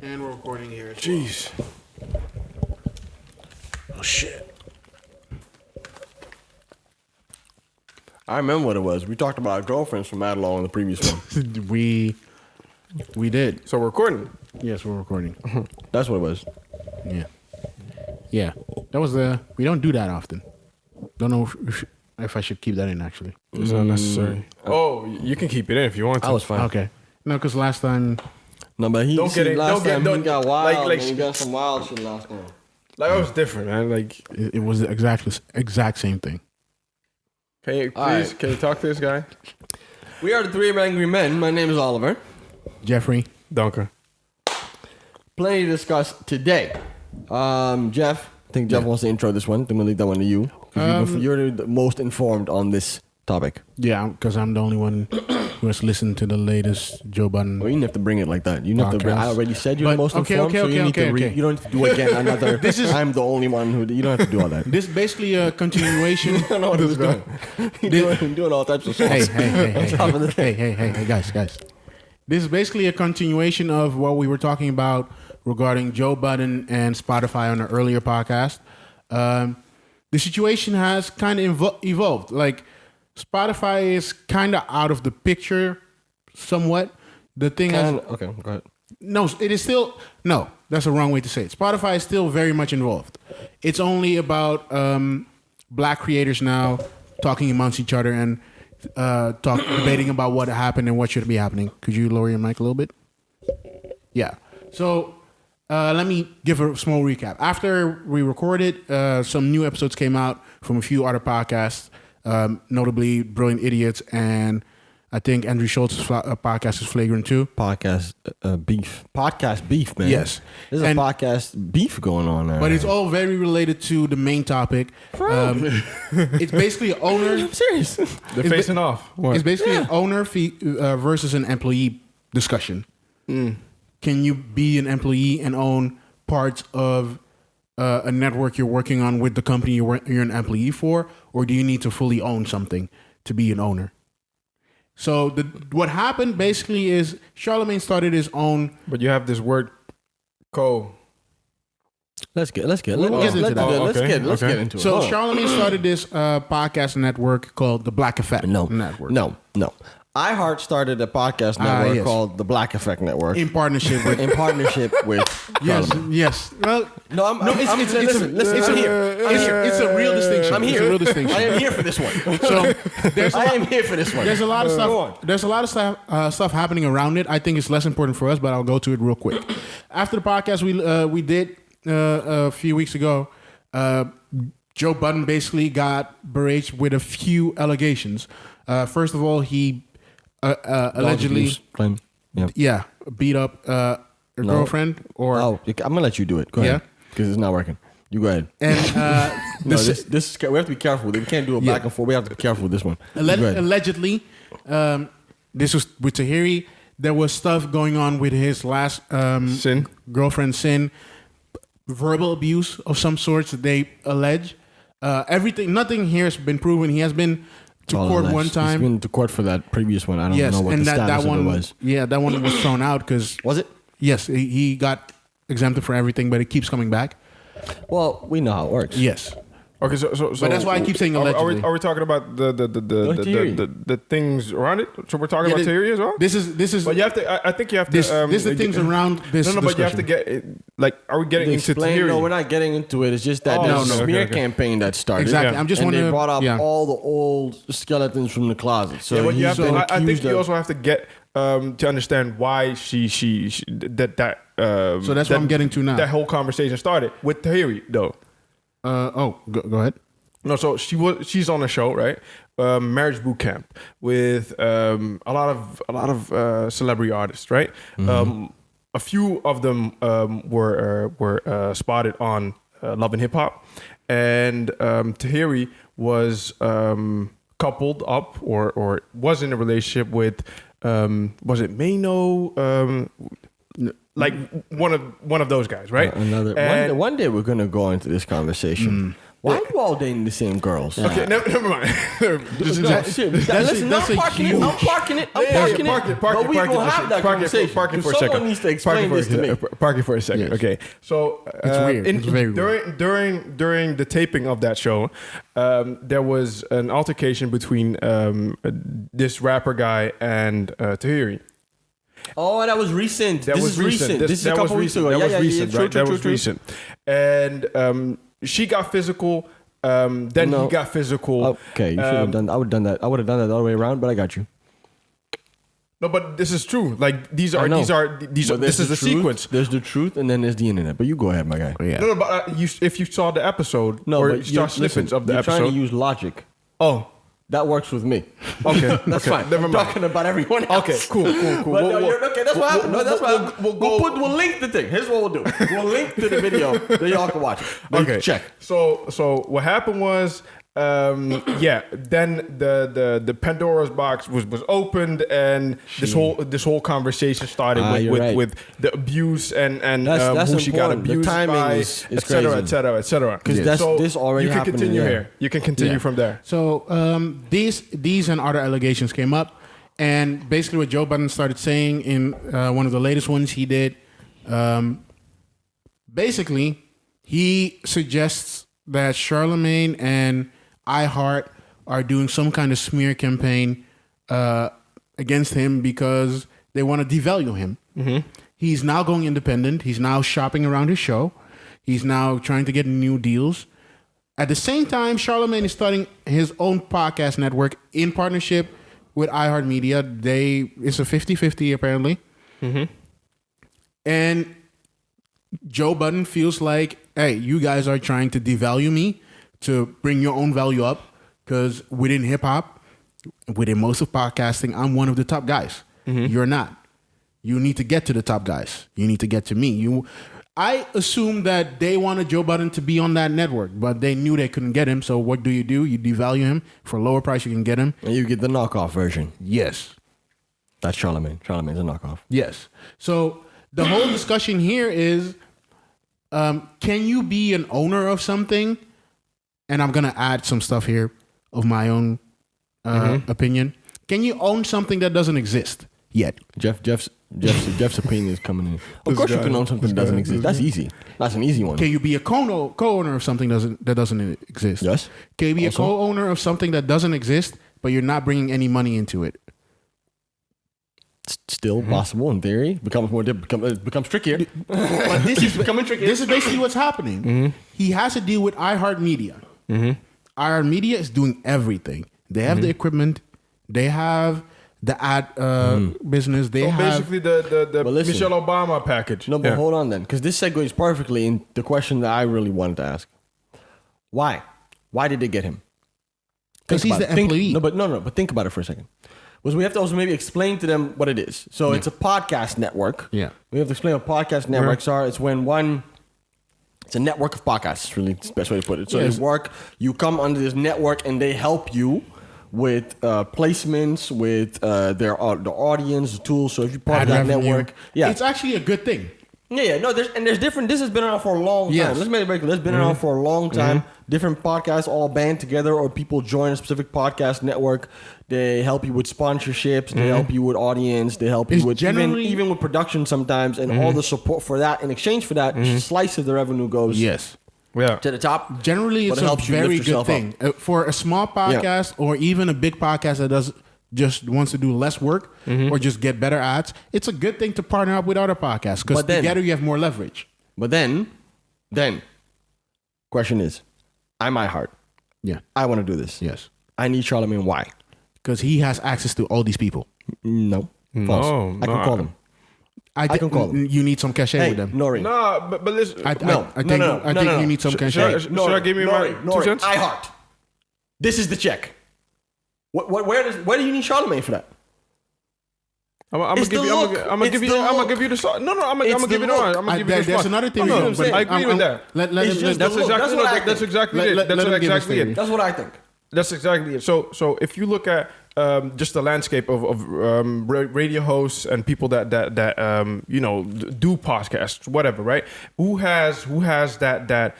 And we're recording here. Jeez. Oh shit. I remember what it was. We talked about our girlfriends from mad long in the previous one. We did. So we're recording. Yes, we're recording. That's what it was. Yeah. That was we don't do that often. Don't know if I should keep that in, actually. It's not necessary. Oh, you can keep it in if you want to. I was fine. Okay. No, because last time... No, but he Don't get it- last don't get- time don't- he got wild. like He got some wild shit last time. Like, it was different, man. Like, It was the exact same thing. can you All please, right. can you talk to this guy? We are the Three Angry Men. My name is Oliver. Jeffrey. Duncan. Plenty to discuss today. Jeff. I think Jeff wants to intro this one. I'm going to leave that one to you. 'Cause you're the most informed on this topic. Yeah, because I'm the only one who has listened to the latest Joe Budden. Well, you didn't have to bring it like that. You didn't have to bring, I already said you're But- the most okay, informed, okay, so you okay, need to okay. you don't need to do again another. I'm the only one who... You don't have to do all that. This is basically a continuation. I don't know what this going. You're doing all types of songs. Hey, guys. This is basically a continuation of what we were talking about regarding Joe Budden and Spotify on an earlier podcast. The situation has kind of evolved. Like, Spotify is kind of out of the picture somewhat. The thing is... Okay, go ahead. No, it is still... No, that's the wrong way to say it. Spotify is still very much involved. It's only about black creators now talking amongst each other and debating about what happened and what should be happening. Could you lower your mic a little bit? Yeah. So let me give a small recap. After we recorded, some new episodes came out from a few other podcasts, notably Brilliant Idiots, and I think Andrew Schultz's podcast is Flagrant 2. Podcast beef, man. Yes. There's a podcast beef going on there. But it's all very related to the main topic. It's basically an owner. I'm serious. They're facing off. What? It's basically an owner versus an employee discussion. Can you be an employee and own parts of a network you're working on with the company you're an employee for, or do you need to fully own something to be an owner? So what happened basically is Charlamange started his own. But you have this word, co. Let's get into that. Let's get into it. So Hold on. Charlamagne started this podcast network called the Black Effect Network. No. iHeart started a podcast network called the Black Effect Network In partnership with Charlamagne. Yes. Well, Listen here. it's a real distinction. I'm here. It's a real distinction. I am here for this one. So I am here for this one. there's a lot of Go on. stuff. There's a lot of stuff happening around it. I think it's less important for us, but I'll go to it real quick. After the podcast we did a few weeks ago, Joe Budden basically got berated with a few allegations. First of all, he allegedly claim. beat up her girlfriend. Or I'm gonna let you do it. Go ahead. Because it's not working. You go ahead. And No, this we have to be careful. We can't do it back and forth. We have to be careful with this one. Allegedly, this was with Tahiri. There was stuff going on with his last girlfriend, Sin. Verbal abuse of some sorts that they allege. Nothing here has been proven. He has been to court one time. He's been to court for that previous one. I don't know what the status of it was. Yeah, that one was thrown out because... Was it? Yes, he got exempted for everything, but it keeps coming back. Well, we know how it works. Yes. Okay, so but that's why I keep saying allegedly. Are we talking about the things around it? So we're talking about Tahiri as well. This is. But you have to. I think you have to. This is the things around this. No, but you have to get are we getting into Tahiri? No, we're not getting into it. It's just that there's a smear campaign that started. Exactly. I'm just wondering. They brought up all the old skeletons from the closet. So but you have to. I think you of, also have to get to understand why she that. So that's what I'm getting to now. That whole conversation started with Tahiri, though. Go ahead. No, so she's on a show, right? Marriage Boot Camp with a lot of celebrity artists, right? Mm-hmm. A few of them were spotted on Love and Hip Hop, and Tahiri was coupled up or was in a relationship with was it Mano? Like one of those guys, right? One day we're gonna go into this conversation. Why are you all dating the same girls? Okay, never mind. Listen, I'm parking it. I'm parking it. But we gonna have that conversation. Park it for a second. Someone needs to explain this to me. Park it for a second. Yes. Okay, so It's weird. It's very weird. During the taping of that show, there was an altercation between this rapper guy and Tahiri. Oh, that was recent. That this was is recent. This is a couple weeks ago. That was Yeah, recent, right? True, That was true. recent. And she got physical. Then No. he got physical. Okay, you should have done. I would have done that. I would have done that all the way around, but I got you. No, but this is true. Like I know. But this is the truth, sequence. There's the truth, and then there's the internet. But you go ahead, my guy. Yeah. No, but if you saw the episode, No, or but you saw snippets of the you're episode. trying to use logic. Oh, That works with me. okay, That's okay, fine. Never I'm mind. talking about everyone else. Okay, cool. But no, okay, that's what happened. No, that's what happened. We'll link the thing. Here's what we'll do. We'll link to the video that y'all can watch it. Then Okay, check. So what happened was, then the Pandora's box was opened, and this whole conversation started you're right. with the abuse and That's who she got important. The abused timing by, is et cetera, crazy. et cetera, et cetera. 'Cause this already you can happened, continue yeah. here. You can continue from there. So these and other allegations came up, and basically what Joe Budden started saying in one of the latest ones he did, basically he suggests that Charlamagne and iHeart are doing some kind of smear campaign against him because they want to devalue him. Mm-hmm. He's now going independent. He's now shopping around his show. He's now trying to get new deals. At the same time, Charlamagne is starting his own podcast network in partnership with iHeartMedia. It's a 50-50 apparently. Mm-hmm. And Joe Budden feels like, hey, you guys are trying to devalue me to bring your own value up, because within hip-hop, within most of podcasting, I'm one of the top guys. Mm-hmm. You're not. You need to get to the top guys. You need to get to me. I assume that they wanted Joe Budden to be on that network, but they knew they couldn't get him. So what do? You devalue him for a lower price. You can get him. And you get the knockoff version. Yes. That's Charlamagne. Charlamagne's a knockoff. Yes. So the whole discussion here is, can you be an owner of something? And I'm going to add some stuff here of my own opinion. Can you own something that doesn't exist yet? Jeff's opinion is coming in. Of course you can own something that doesn't exist. That's easy. That's an easy one. Can you be a co-owner of something that doesn't exist? Yes. Can you be Also, a co-owner of something that doesn't exist, but you're not bringing any money into it? it's still possible in theory. It becomes trickier. But this is becoming trickier. This is basically what's happening. He has to deal with iHeartMedia. iHeartMedia is doing everything. They have the equipment. They have the ad business. They have basically the listen. Michelle Obama package. No, but hold on then, because this segues perfectly in the question that I really wanted to ask. Why? Why did they get him? because he's the employee. But think about it for a second. Was we have to also maybe explain to them what it is. So it's a podcast network. Yeah. We have to explain what podcast networks are. It's when it's a network of podcasts, it's really the best way to put it. So Yes. you come under this network and they help you with placements, with the audience, the tools. So if you're part Ad of that revenue. network, yeah. It's actually a good thing. Yeah. No, there's different. This has been around for a long time. Yes. Let's make it very clear. It's been around for a long time. Different podcasts all band together, or people join a specific podcast network. They help you with sponsorships. They help you with audience. They help It's you with generally- even with production sometimes, and all the support for that. In exchange for that, slice of the revenue goes Yes. Yeah. to the top. Generally, But it's it a helps you very lift good yourself thing. For a small podcast or even a big podcast that just wants to do less work or just get better ads, it's a good thing to partner up with other podcasts because But then- together you have more leverage. But then, question is, I'm iHeart. Yeah. I want to do this. Yes. I need Charlamagne. Why? Because he has access to all these people. No. False. No, I can no. call them. I can call them. You need some cachet Hey, with them. Nori. No, but listen. I think you need some cachet. Should I give you my 2 cents? iHeart. This is the check. Where do you need Charlamagne for that? I'm gonna It's give the you. look. I'm gonna It's give you. the I'm gonna look. give you the song. No, I'm It's gonna give the you the one. look. I'm gonna give you the There's spot. another thing. No, we no, do, but I agree with that. Let It's him- just That's the look. exactly. That's what I That's think. exactly Let- it. let- That's let him give his exactly it. theory. That's what I think. That's exactly it. So if you look at just the landscape of radio hosts and people that do podcasts, whatever, right? Who has that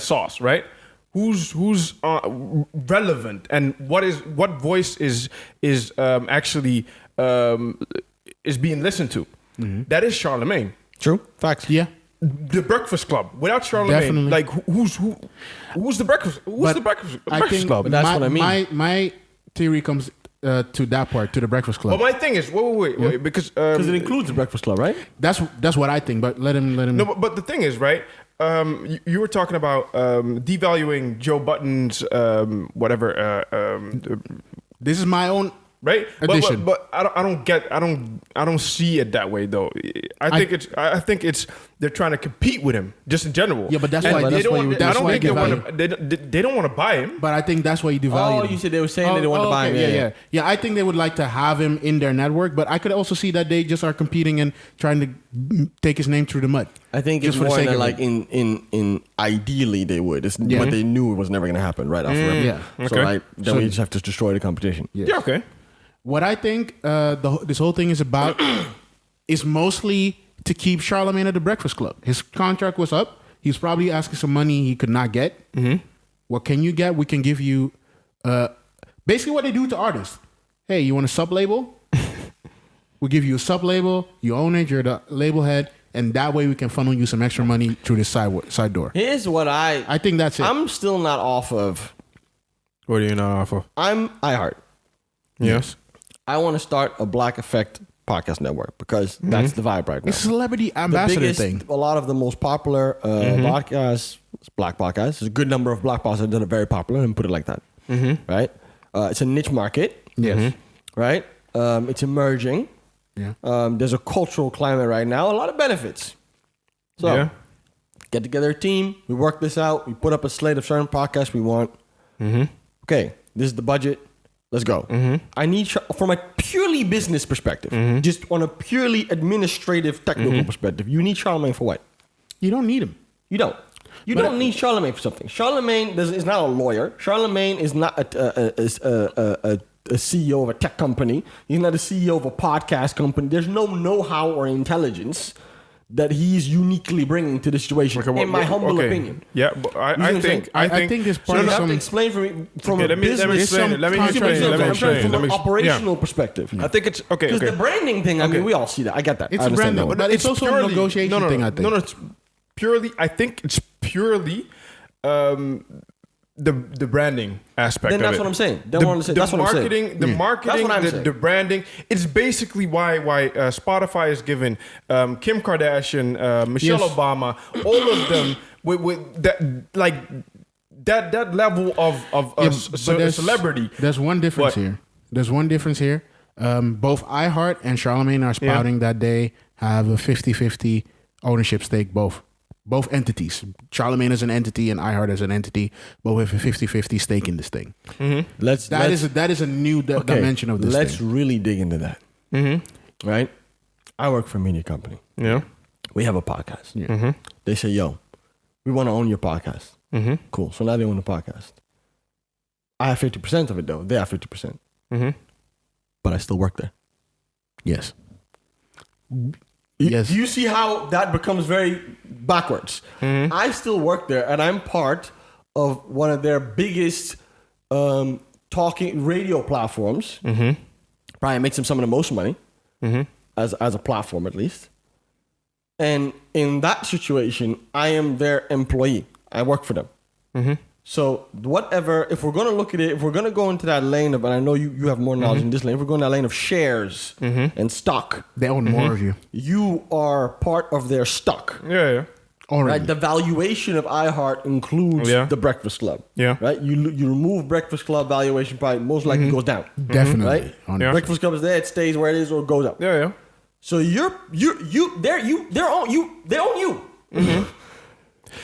sauce, right? who's relevant and what voice is actually is being listened to. That is Charlamagne. True. Facts. Yeah. The Breakfast Club. Without Charlamagne, Definitely. like who's the Breakfast? Who's the Breakfast Club? But that's what I mean. My theory comes to that part, to the Breakfast Club. Well, my thing is, wait, because Because it includes the Breakfast Club, right? That's what I think. But let him. no, but the thing is, right? You were talking about devaluing Joe Budden's This is my own. right? Addition. But I don't see it that way though. I think it's they're trying to compete with him just in general. Yeah, but that's And why- they that's why don't. you- I that's don't why think you they don't want to buy him. But I think that's why you devalue. Oh, you said they were saying they didn't want to buy him. Okay, yeah. I think they would like to have him in their network, but I could also see that they just are competing and trying to take his name through the mud. I think Just it's for the more sake than of like it. in ideally they would. But they knew it was never going to happen right after. Yeah. So Okay. right, then we just have to destroy the competition. Yeah, okay. What I think this whole thing is about is mostly to keep Charlamagne at the Breakfast Club. His contract was up. He's probably asking some money he could not get. What can you get? We can give you basically what they do to artists. Hey, you want a sub label? We'll give you a sub label. You own it. You're the label head. And that way we can funnel you some extra money through this side door. Here's what I think that's it. I'm still not off of. What are you not off of? I'm iHeart. Yes. I want to start a Black Effect podcast network because that's the vibe right now. It's a celebrity The ambassador biggest, thing. a lot of the most popular podcasts, black podcasts. There's a good number of black podcasts that are very popular, and put it like that. Right? It's a niche market. Yes. Right? It's emerging. Yeah. There's a cultural climate right now. A lot of benefits. So Yeah. get together a team. We work this out. We put up a slate of certain podcasts we want. Okay, this is the budget. Let's go. I need, from a purely business perspective, just on a purely administrative, technical perspective, you need Charlamagne for what? You don't need him. You don't. You don't need Charlamagne for something. Charlamagne is not a lawyer. Charlamagne is not a CEO of a tech company. He's not a CEO of a podcast company. There's no know-how or intelligence that he's uniquely bringing to the situation, in my humble opinion. Yeah, but You see what I'm saying? I I think this So part you of have to some. explain for me from Okay, a let me business explain it. Let me some explain it. Let me I'm explain saying it. from Let an me operational perspective. I think it's okay. Because Okay. the branding thing, I mean, we all see that. I get that. It's I understand branding, that. but it's also a negotiation thing, I think. No, it's purely. I think it's purely the branding aspect. Then of that's it. what I'm saying. That's what I'm saying. The marketing, That's what I'm the saying. branding. It's basically why Spotify is given Kim Kardashian, Michelle Yes. Obama, all of them with that like that level of Yeah, but celebrity. There's one difference What? here. There's one difference here. Both iHeart and Charlamagne are spouting that they have a 50-50 ownership stake, both entities. Charlamagne as an entity and iHeart as an entity, both have a 50-50 stake in this thing. That is a new dimension of this Let's thing. really dig into that. Right? I work for a media company. Yeah. We have a podcast. Yeah. They say, yo, we want to own your podcast. Cool. So now they own the podcast. I have 50% of it, though. They have 50%. But I still work there. Yes. Do you see how that becomes very backwards? I still work there, and I'm part of one of their biggest talking radio platforms. Probably makes them some of the most money, as a platform at least. And in that situation, I am their employee. I work for them. So whatever, if we're going to look at it, if we're going to go into that lane of, and I know you have more knowledge in this lane, if we're going to that lane of shares and stock, They own more of you. you are part of their stock. Yeah. Already. Right? The valuation of iHeart includes the Breakfast Club. Yeah. Right? You remove Breakfast Club valuation, probably most likely goes down. Definitely. Right? Yeah. Breakfast Club is there, it stays where it is or it goes up. Yeah. So they own you.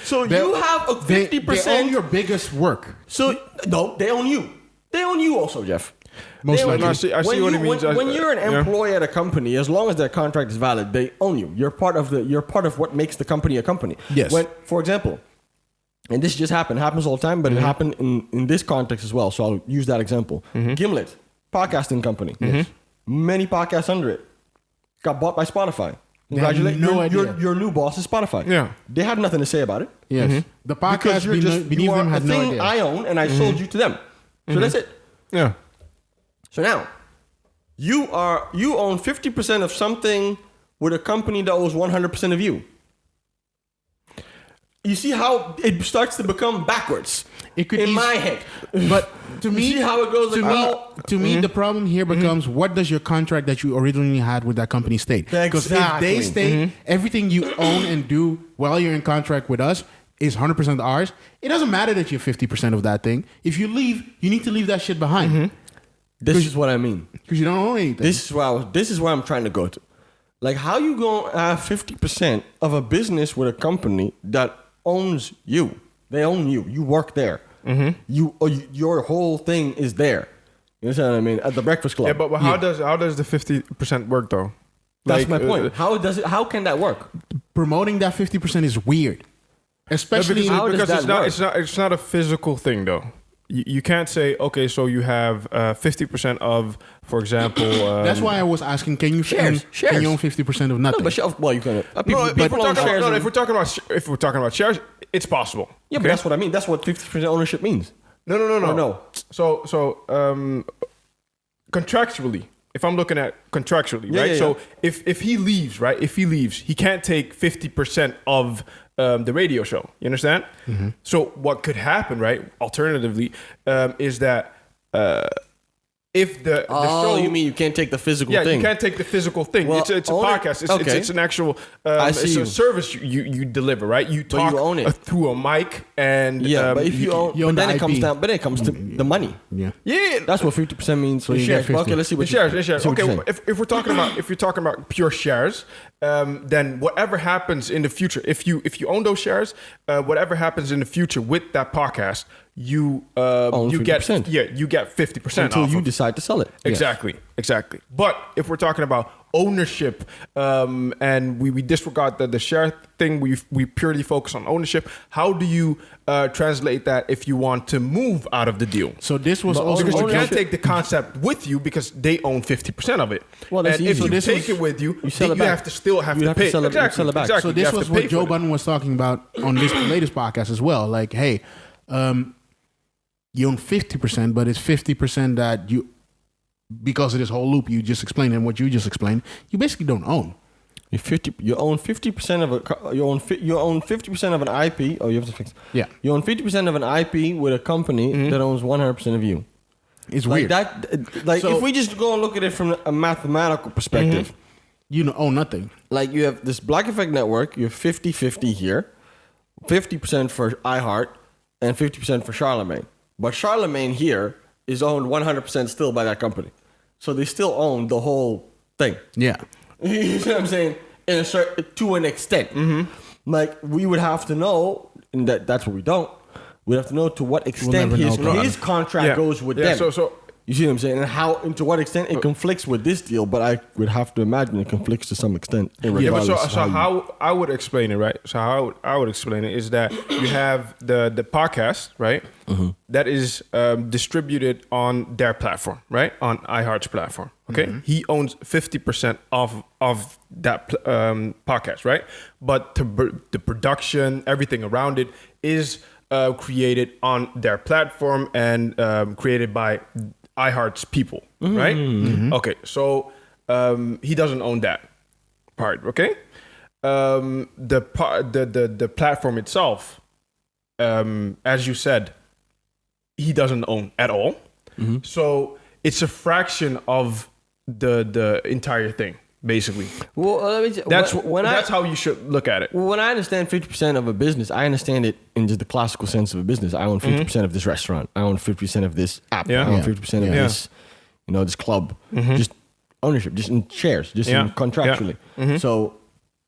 So you have a 50%. They own your biggest work. So no, they own you. They own you also, Jeff. Most They own likely. you. I see what When he means. When you're an Yeah. employee at a company, as long as their contract is valid, they own you. You're part of what makes the company a company. Yes. When, for example, and this just happens all the time, but it happened in this context as well. So I'll use that example. Gimlet, podcasting company. Many podcasts under it. Got bought by Spotify. Congratulations. no idea. Your new boss is Spotify. Yeah. They had nothing to say about it. Yes. The Because podcast you're just beneath you are them a had no thing idea. I own, and I sold you to them. So that's it. Yeah. So now, you own 50% of something with a company that owns 100% of you. You see how it starts to become backwards It could in eas- my head. But to You me, see how it goes? to like, me, oh, to me, the problem here becomes what does your contract that you originally had with that company state? Because if Exactly. they state everything you own and do while you're in contract with us is 100% ours, it doesn't matter that you're 50% of that thing. If you leave, you need to leave that shit behind this is what I mean. because you don't own anything. This is where I'm trying to go to. Like, how you gonna have 50% of a business with a company that owns you? They own you. You work there. Your whole thing is there. You understand what I mean? At the Breakfast Club. Yeah, but how does the 50% work though? That's Like, my point. How can that work? Promoting that 50% is weird, especially because it's not a physical thing though. You can't say, okay, so you have 50% of, for example. That's why I was asking, can you Shares. Can you own 50% of nothing? No, but well, you can. No, if we're shares. talking about shares, it's possible. Yeah, but okay? that's what I mean. That's what 50% ownership means. No. Or no. So contractually, if I'm looking at contractually, Yeah, right? yeah, So if he leaves, right? If he leaves, he can't take 50% of the radio show. You understand? So what could happen, right? Alternatively, is that if the show, you mean you can't take the physical yeah, thing? you can't take the physical thing. Well, It's a own it- podcast. okay. It's an actual. I see it's you. a service you deliver, right? You talk you own it. through a mic, and But if you own, you own but then the it comes IP. down. But then it comes to the money. yeah. yeah, That's what 50% means. So you shares. get Well, okay, 50. let's see what the you shares. see what Okay, you're saying. if you're talking about pure shares, then whatever happens in the future, if you own those shares, whatever happens in the future with that podcast, you Own you get 50%. you get 50% Until off you of. decide to sell it. Exactly. But if we're talking about ownership, and we disregard the share thing, we purely focus on ownership. How do you translate that if you want to move out of the deal? So this was also Because you can't ownership- take the concept with you because they own 50% of it. Well, that's and if easy. you So this take was- it with you, you sell then it you back. have to still have You to have to pay. sell it- Exactly. sell it back. Exactly. So this You have was to pay what Joe for it. Budden was talking about on this latest podcast as well. Like, hey, you own 50%, but it's 50% that you, because of this whole loop you just explained and what you just explained, you basically don't own. You own 50% of a. You own 50% of an IP. Oh, you have to fix. Yeah. You own 50% of an IP with a company that owns 100% of you. It's Like weird. that. Like So- if we just go and look at it from a mathematical perspective. You own nothing. Like you have this Black Effect Network, you have 50-50 here, 50% for iHeart, and 50% for Charlamagne. But Charlamagne here is owned 100% still by that company. So they still own the whole thing. Yeah. You see what I'm saying? In a certain, to an extent. Like we would have to know, and that's what we don't. We have to know to what extent never his, know, Brian. his contract Yeah. goes with Yeah, them. so- You see what I'm saying? And how and to what extent it conflicts with this deal, but I would have to imagine it conflicts to some extent. Yeah, but regardless of so you- how I would explain it, right? So how I would explain it is that you have the podcast, right? That is distributed on their platform, right? On iHeart's platform. Okay, he owns 50% of that podcast, right? But the production, everything around it is created on their platform and created by iHeart's people, right? Okay, so he doesn't own that part. Okay, the platform itself, as you said, he doesn't own at all. So it's a fraction of the entire thing, basically. Well, That's how you should look at it. when I understand 50% of a business, I understand it in just the classical sense of a business. I own 50% of this restaurant. I own 50% of this app. Yeah. I own Yeah. 50% of Yeah. this, this club. Just ownership, just in shares, just in contractually. So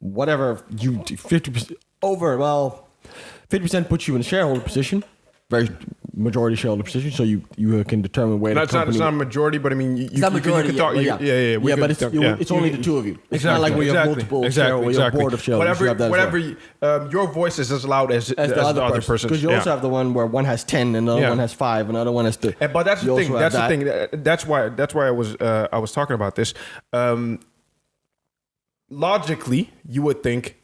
whatever you 50% over, 50% puts you in a shareholder position, very majority shareholder position. So you can determine where It's the not, company. it's not a majority, but I mean, It's not majority, you can talk. yeah. We But could it's only the two of you. It's not like we have multiple shareholders, we have board of shareholders. You have that as well. Your voice is as loud as the other person. Because you also have the one where one has 10 and the other one has 5 and the other one has 2. But that's You the thing. also have That's the thing. That's why I was talking about this. logically, you would think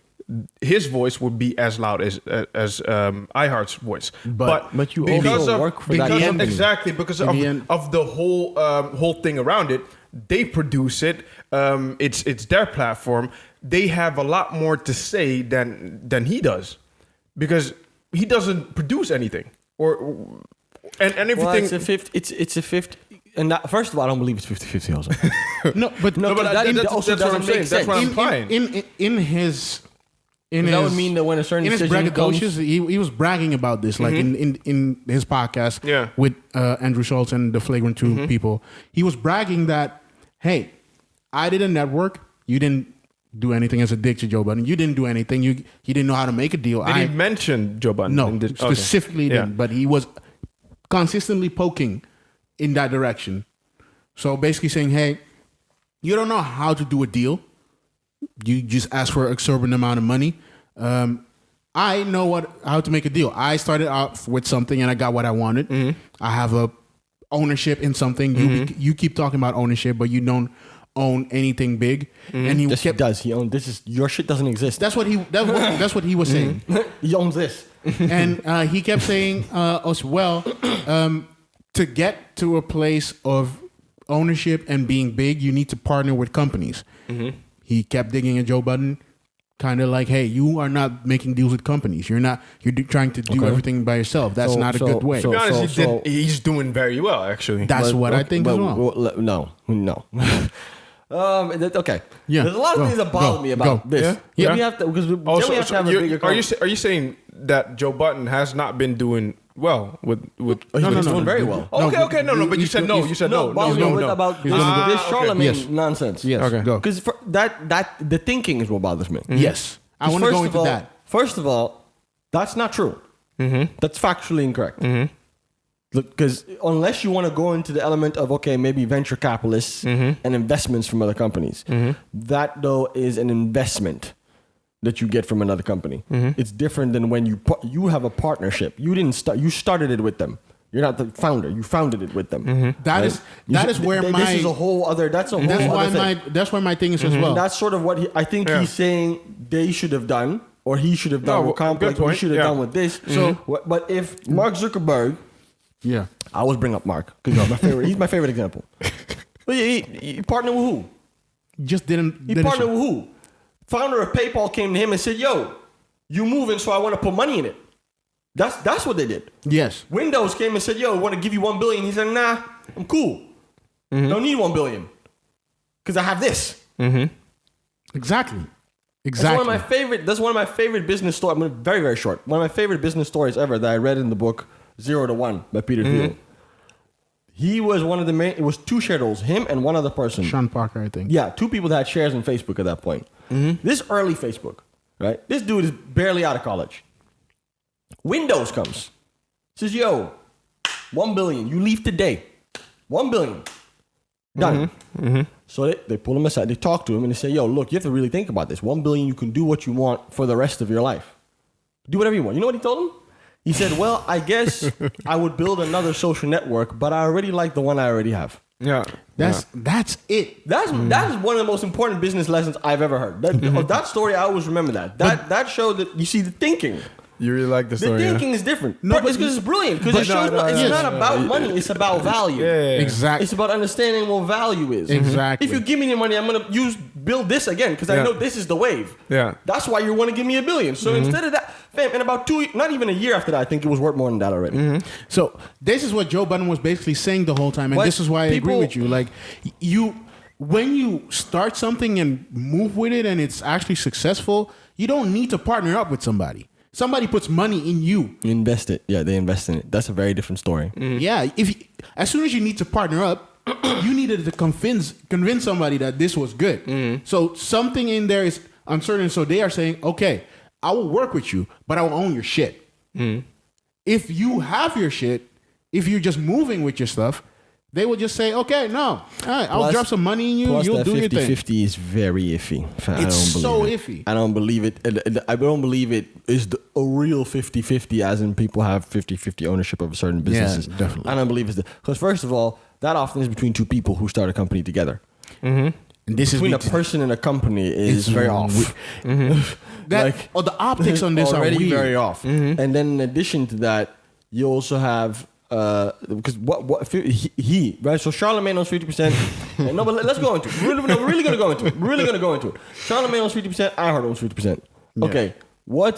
his voice would be as loud as iHeart's voice, but you because also work for that company. Exactly, because of the whole thing around it. They produce it. It's their platform. They have a lot more to say than he does, because he doesn't produce anything and everything. Well, it's a 50. And first of all, I don't believe it's 50-50 also. but that also doesn't make sense. That's what I'm implying. In his that would mean that when a certain in his decision comes, braggadocious, he was bragging about this, like in his podcast with Andrew Schultz and the Flagrant 2 people. He was bragging that, hey, I did a network. You didn't do anything as a dick to Joe Budden. You didn't do anything. You didn't know how to make a deal. Did he mention Joe Budden? No, specifically didn't. But he was consistently poking in that direction. So basically saying, hey, you don't know how to do a deal. You just ask for an exorbitant amount of money. I know how to make a deal. I started out with something and I got what I wanted. I have a ownership in something. You keep talking about ownership, but you don't own anything big. And he yes, he does. He owns your shit doesn't exist. That's what he was saying. He owns this. And he kept saying as well, to get to a place of ownership and being big, you need to partner with companies. He kept digging at Joe Budden, kind of like, hey, you are not making deals with companies. You're trying to do everything by yourself. That's not a good way. To be honest, he's doing very well, actually. That's what I think as well. No. Okay. Yeah. There's a lot of things that bother me about this. Yeah. We have to, because we have to have a bigger conversation. Are you saying that Joe Budden has not been doing well with he's doing very well. Okay, but you said no. You said no. About this Charlamange nonsense. Yes. Okay. Go. Because that the thinking is what bothers me. Yes. I want to go into that. First of all, that's not true. That's factually incorrect. Look, because unless you want to go into the element of, okay, maybe venture capitalists and investments from other companies, that though is an investment that you get from another company. It's different than when you have a partnership. You didn't start. You started it with them. You're not the founder. You founded it with them. That is where this is a whole other. That's why my thing is as well. That's sort of what I think he's saying they should have done, or he should have done with Complex. We should have done with this. So, but if Mark Zuckerberg, I always bring up Mark because he's my favorite example. But he partnered with who? He partnered with who? Founder of PayPal came to him and said, "Yo, you moving, so I want to put money in it." That's what they did. Yes. Windows came and said, "Yo, I want to give you $1 billion." He said, "Nah, I'm cool. Don't need $1 billion because I have this." Exactly. That's one of my favorite business stories. I'm very, very short. One of my favorite business stories ever that I read in the book 0 to 1 by Peter Thiel. He was one of the main. It was two shareholders, him and one other person. Sean Parker, I think. Yeah, two people that had shares in Facebook at that point. This early Facebook, right? This dude is barely out of college. Windows comes, says, "Yo, $1 billion. You leave today. $1 billion. Done." So they pull him aside. They talk to him and they say, "Yo, look, you have to really think about this. $1 billion. You can do what you want for the rest of your life. Do whatever you want." You know what he told him? He said, "Well, I guess I would build another social network, but I already like the one I already have." Yeah. That's it. That is one of the most important business lessons I've ever heard. That story, I always remember that. That showed that you see the thinking. You really like the story. The thinking is different. No, it's because it's brilliant. Because it shows it's not about money. It's about value. Yeah. Exactly. It's about understanding what value is. Exactly. If you give me the money, I'm going to build this again because I know this is the wave. Yeah. That's why you want to give me $1 billion. So instead of that, fam, in about not even a year after that, I think it was worth more than that already. So this is what Joe Budden was basically saying the whole time, and this is why I agree with you. Like when you start something and move with it, and it's actually successful, you don't need to partner up with somebody. Somebody puts money in you. You invest it. Yeah, they invest in it. That's a very different story. Yeah. As soon as you need to partner up, you needed to convince somebody that this was good. So something in there is uncertain. So they are saying, okay, I will work with you, but I will own your shit. If you have your shit, if you're just moving with your stuff, they will just say, okay, no. All right, I'll drop some money in you. You'll do your thing. 50-50 is very iffy. It's so iffy. I don't believe it. I don't believe it is a real 50-50 as in people have 50-50 ownership of certain businesses. Yeah, definitely. I don't believe it's because first of all, that often is between two people who start a company together. And this between is a person and a company is very off. The optics on this are already weird. very off. And then in addition to that, you also have because what he right? So Charlamagne owns 50%. No, but let's go into it. We're really gonna go into it. Charlamagne owns 50%. iHeart owns 50%. Okay, what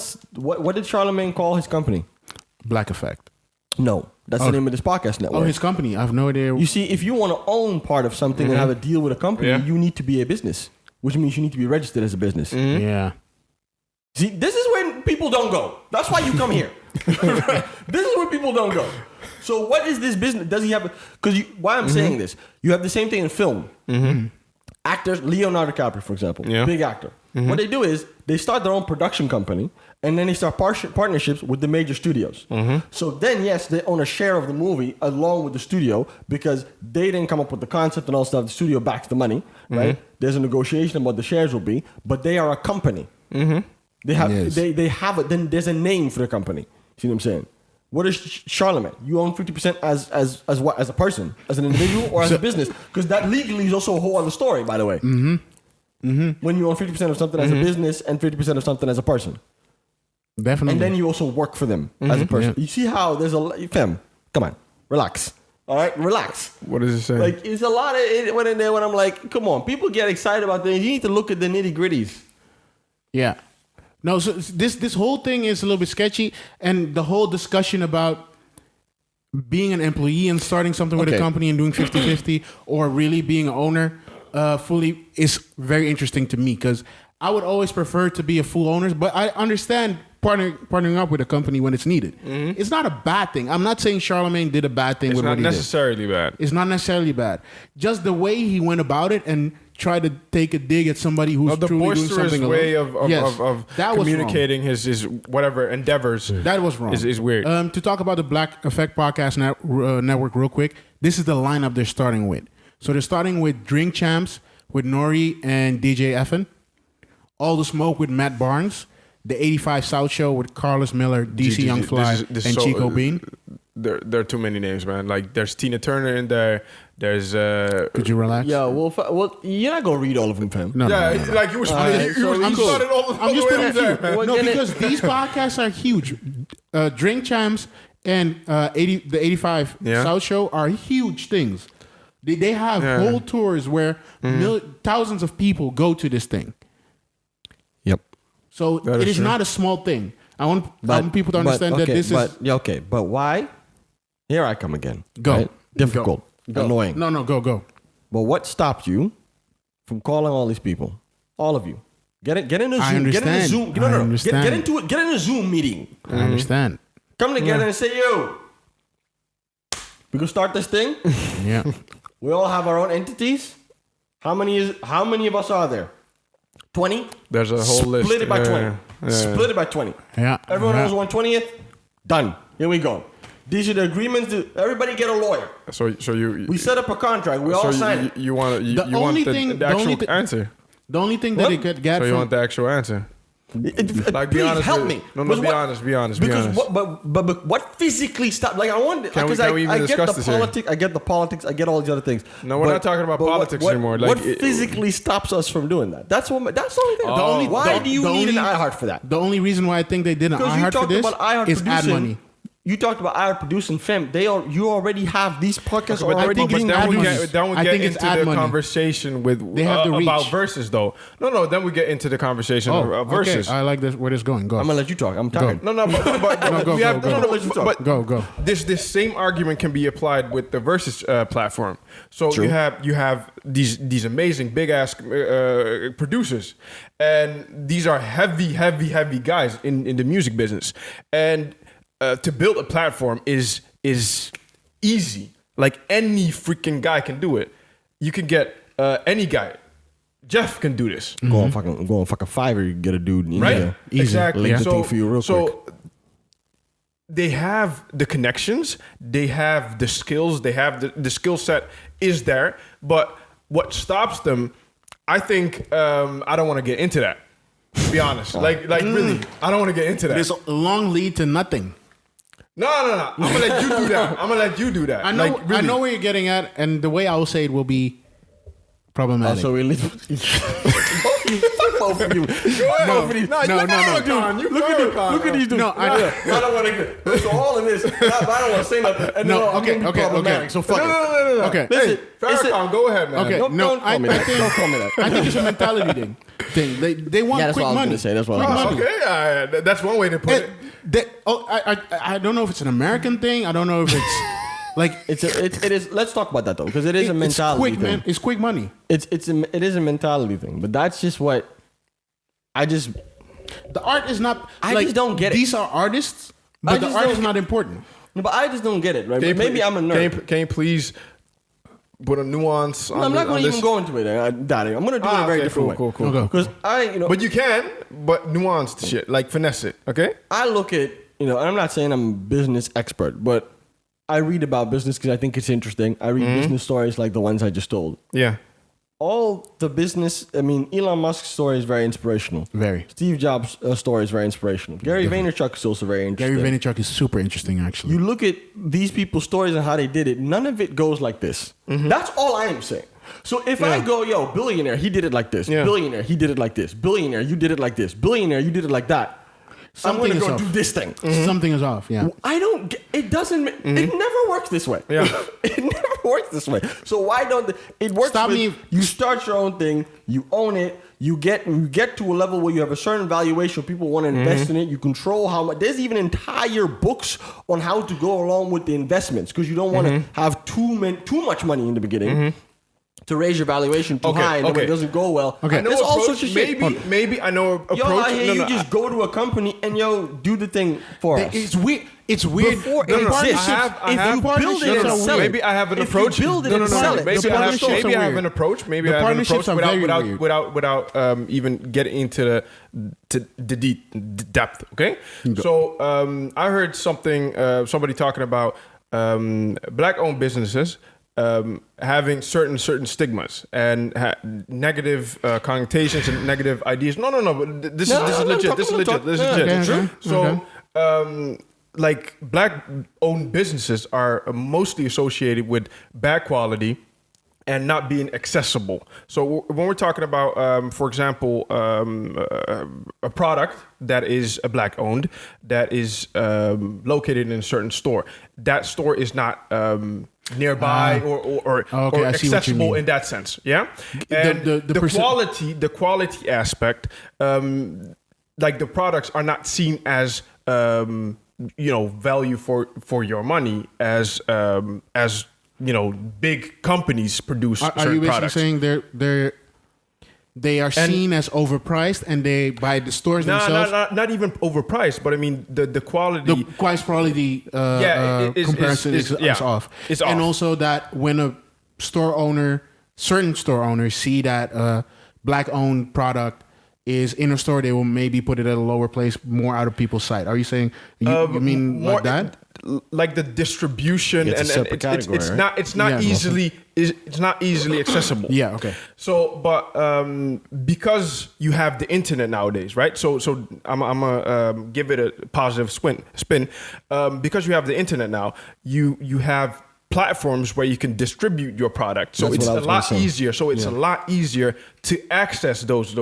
did Charlamagne call his company? Black Effect. No, that's the name of this podcast network. Oh, his company. I have no idea. You see, if you want to own part of something and have a deal with a company, you need to be a business, which means you need to be registered as a business. Yeah. See, this is where people don't go. That's why you come here. This is where people don't go. So what is this business? Does he have? Because why I'm saying this, you have the same thing in film. Actors, Leonardo DiCaprio, for example, big actor. What they do is they start their own production company, and then they start partnerships with the major studios. So then, yes, they own a share of the movie along with the studio because they didn't come up with the concept and all stuff. The studio backs the money, right? There's a negotiation about what the shares will be, but they are a company. They have they have it. Then there's a name for the company. See what I'm saying? What is Charlamagne? You own 50% as what? As a person, as an individual, or as a business? Because that legally is also a whole other story, by the way. When you own 50% of something as a business and 50% of something as a person. Definitely. And then you also work for them as a person. You see how there's fam, come on, relax. All right, relax. What does it say? Like, it's a lot of it went in there when I'm like, come on, people get excited about things. You need to look at the nitty gritties. Yeah. No, so this whole thing is a little bit sketchy, and the whole discussion about being an employee and starting something with a company and doing 50-50 or really being an owner fully is very interesting to me, because I would always prefer to be a full owner, but I understand partnering up with a company when it's needed. It's not a bad thing. I'm not saying Charlamagne did a bad thing with what he did. It's not necessarily bad. It's not necessarily bad. Just the way he went about it and tried to take a dig at somebody who's truly doing something the way of that communicating his whatever endeavors. That was wrong. Is weird. To talk about the Black Effect Podcast Network real quick, this is the lineup they're starting with. So they're starting with Drink Champs with Nori and DJ Effin. All the Smoke with Matt Barnes. The 85 South Show with Carlos Miller, DC Young Fly, and Chico Bean. There are too many names, man. Like, there's Tina Turner in there. There's Could you relax? Yeah, well, you're not gonna read all of them, fam. No. Like you were started all I'm just putting a few. Well, No, because these podcasts are huge. Drink Champs and the 85 South Show are huge things. They have whole tours where thousands of people go to this thing. Yep. So it is not a small thing. I want people to understand that this is... But why? Here I come again. Go. Right? Difficult. Go. Annoying. No, go. But what stopped you from calling all these people? All of you. Get in a Zoom. I understand. Get in a Zoom. I understand. Get into it. Get in a Zoom meeting. I understand. Come together and say, yo, we gonna start this thing? Yeah. We all have our own entities. How many of us are there? 20? There's a whole list. Split it by 20. Split it by 20. Yeah. Everyone owns 1/20th. Done. Here we go. These are the agreements. Everybody get a lawyer. So we set up a contract. We all sign it. You want the actual answer. The only thing that it could get So you from... want the actual answer. Like, be please honest help with- me. No, Because be honest. Be honest. But what physically stopped? Like, I want. Can we even I get discuss the this here? politics. I get the politics. I get all these other things. No, we're not talking about politics anymore. Like, What physically stops us from doing that? That's the only thing. Why do you need an iHeart for that? The only reason why I think they did an Because you iHeart for talked this about iHeart is ad producing. money. You talked about iHeart producing fam. You already have these podcasts But already getting then ad we money. get I think it's into ad the money. conversation with They have the about reach. verses though. No, then we get into the conversation of verses. Okay. I like this. Where this going? Go. I'm gonna let you talk. I'm tired. No, but go, we have go. but Go. This same argument can be applied with the versus platform. So True. you have these amazing big ass producers, and these are heavy guys in the music business, and to build a platform is easy. Like, any freaking guy can do it. You can get any guy. Jeff can do this. Go on fucking Fiverr. You get a dude in Right? there. Exactly. Link the thing for you real quick. They have the connections, they have the skills, they have the skill set is there, but what stops them, I think, I don't want to get into that, to be honest. Like really, I don't want to get into that. This long lead to nothing. No. I'm gonna let you do that. I know. Like, really. I know where you're getting at, and the way I will say it will be Problematic. So we leave. Both of you. No, Both of you. no. Look at these dudes. No, I don't want to. So all of this, I don't want to say nothing. And No, I'm gonna be problematic, So fuck it. No. Okay. Listen, Farrakhan, go ahead, man. Okay. Don't call me that. Don't call me that. I think it's a mentality thing. They want Yeah, that's quick what I was money. gonna say. That's what I Quick was money. Okay, that's one way to put it. I don't know if it's an American thing. I don't know if it's like it is. Let's talk about that though, because it is a mentality it's quick, thing. man. It's quick money. It is a mentality thing, but that's just what The art is not. I just don't get it. These are artists, I but the just art don't is not important. No, but I just don't get it, right? Can you Maybe put- I'm a nerd. Can you please put a nuance on I'm not going to this? even go into it, Daddy. I'm going to do it in a very different way. Cool. Okay. Because But you can, but nuance the shit, like finesse it, okay? I look at, and I'm not saying I'm a business expert, but I read about business because I think it's interesting. I read business stories like the ones I just told. Yeah. All the business, Elon Musk's story is very inspirational. Very. Steve Jobs' story is very inspirational. Gary Vaynerchuk is also very interesting. Gary Vaynerchuk is super interesting, actually. You look at these people's stories and how they did it, none of it goes like this. That's all I am saying. So if I go, yo, billionaire, he did it like this. Yeah. Billionaire, he did it like this. Billionaire, you did it like this. Billionaire, you did it like that. I'm going to go do this thing. Something is off. Yeah. I don't get it. Doesn't it never works this way? Yeah. It never works this way. So why don't it works? Stop with, me- You start your own thing. You own it. You get to a level where you have a certain valuation. People want to invest in it. You control how much. There's even entire books on how to go along with the investments because you don't want to have too much money in the beginning. To raise your valuation too high and it doesn't go well. Okay. I know There's all approach, sorts of shit. maybe I know approach. Yo, I hear you just go to a company and do the thing for us. It's weird. It's weird. Before The it exists. partnerships- I have If you build it and sell it. Maybe I have an If you approach. build it and sell it, Maybe the I have, partnerships maybe are I have weird. an approach. Maybe The I have an partnerships approach are very weird. without even getting into the deep depth. Okay. So I heard somebody talking about black-owned businesses. Having certain stigmas and negative connotations and negative ideas. No. But this is legit. This is legit. Okay. So, like black-owned businesses are mostly associated with bad quality and not being accessible. So when we're talking about, for example, a product that is a black-owned, that is located in a certain store, that store is not nearby or accessible in that sense. Yeah, and the quality aspect, like the products are not seen as value for your money as big companies produce Are certain you basically products. saying they are seen as overpriced and they by the stores themselves? Not even overpriced, but I mean the quality. The price quality comparison is off. It's and off. also that when a certain store owners see that a black-owned product is in a store, they will maybe put it at a lower place, more out of people's sight. Are you saying you mean more like that? Like the distribution It's a and separate category, it's right? not easily accessible. Yeah. Okay. So, but because you have the internet nowadays, right? So I'm gonna give it a positive spin. Because you have the internet now, you have platforms where you can distribute your product. So That's it's what I a was gonna lot say. easier. So it's a lot easier to access those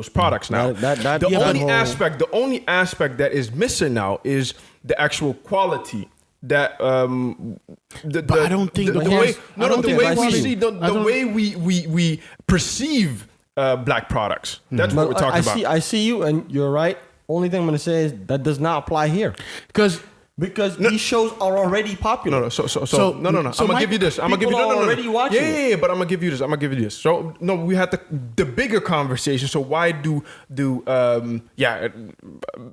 products now. The only aspect that is missing now is the actual quality. That But I don't think the way we perceive black products. That's what we're talking about. I see you, and you're right. Only thing I'm going to say is that does not apply here because these shows are already popular. No. So I'm gonna give you this. I'm gonna give you people are already watching it. Yeah. But I'm gonna give you this. So no, we had the bigger conversation. So why do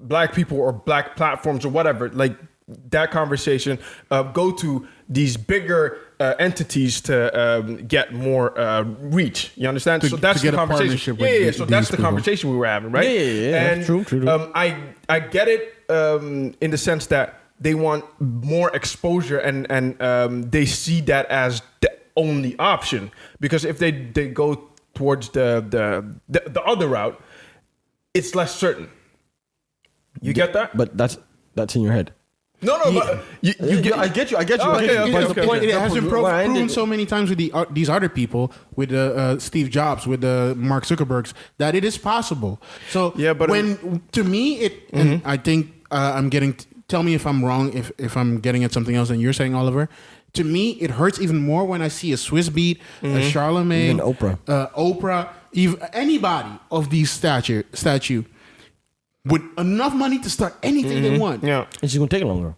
black people or black platforms or whatever like that conversation go to these bigger entities to get more reach? You understand? So that's get the a conversation. partnership with So that's these the people. conversation we were having, right? Yeah. And True. I get it in the sense that they want more exposure and they see that as the only option, because if they go towards the other route, it's less certain. You get that? But that's in your head. No, but you get. I get you. I get you. Oh, okay, But okay, the point okay. It has been where I proven ended- so many times with these other people, with Steve Jobs, with Mark Zuckerbergs, that it is possible. So Yeah, but when to me and I think I'm getting. Tell me if I'm wrong. If I'm getting at something else than you're saying, Oliver. To me, it hurts even more when I see a Swiss Beat, a Charlamagne, Even Oprah, even anybody of these statue with enough money to start anything they want. Yeah. It's just gonna take longer,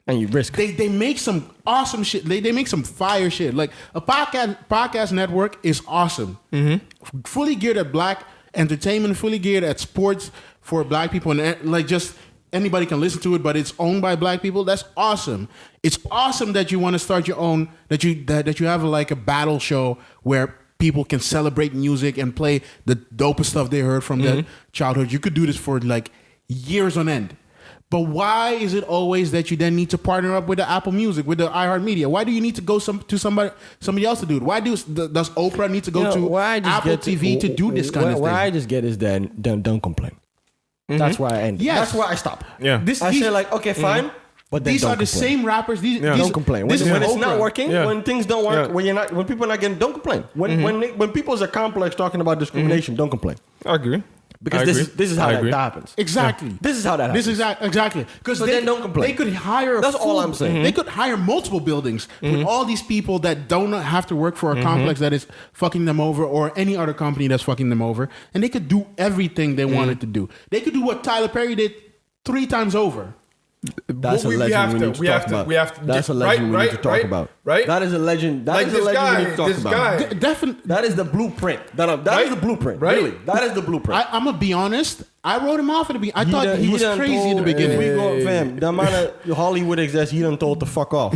and you risk. They make some awesome shit. They make some fire shit. Like a podcast network is awesome. Fully geared at black entertainment, fully geared at sports for black people, and like just anybody can listen to it. But it's owned by black people. That's awesome. It's awesome that you want to start your own. That you have like a battle show where people can celebrate music and play the dopest stuff they heard from their childhood. You could do this for like years on end. But why is it always that you then need to partner up with the Apple Music, with the iHeartMedia? Why do you need to go to somebody else to do it? Why does Oprah need to go to Apple TV to do this kind of thing? Where I just get is that don't complain. That's why I end. Yes. That's why I stop. Yeah. I say like, okay, fine, but then These don't are the complain. same rappers. These Don't complain. When it's not working, Yeah. when things don't work, Yeah. when people are not getting, don't complain. When people's are complex talking about discrimination, don't complain. I agree. Because this is how that happens. Exactly. This is how that happens. This is exactly because So then don't complain. They could hire. That's all I'm saying. They could hire multiple buildings with all these people that don't have to work for a complex that is fucking them over, or any other company that's fucking them over, and they could do everything they wanted to do. They could do what Tyler Perry did 3 times over. That's We a legend have we to- need to we talk have to- about. we have to That's get- a legend we right, need to talk right, about. right? That is a legend. That Like is a this legend we guy, need to talk this about. guy. Definitely. That is the blueprint. That is Right? the blueprint. Right? Really, that is the blueprint. I'm gonna be honest. I wrote him off at the beginning. I thought he was done crazy in the told- beginning. If we go, fam, the amount of Hollywood execs he done told to fuck off.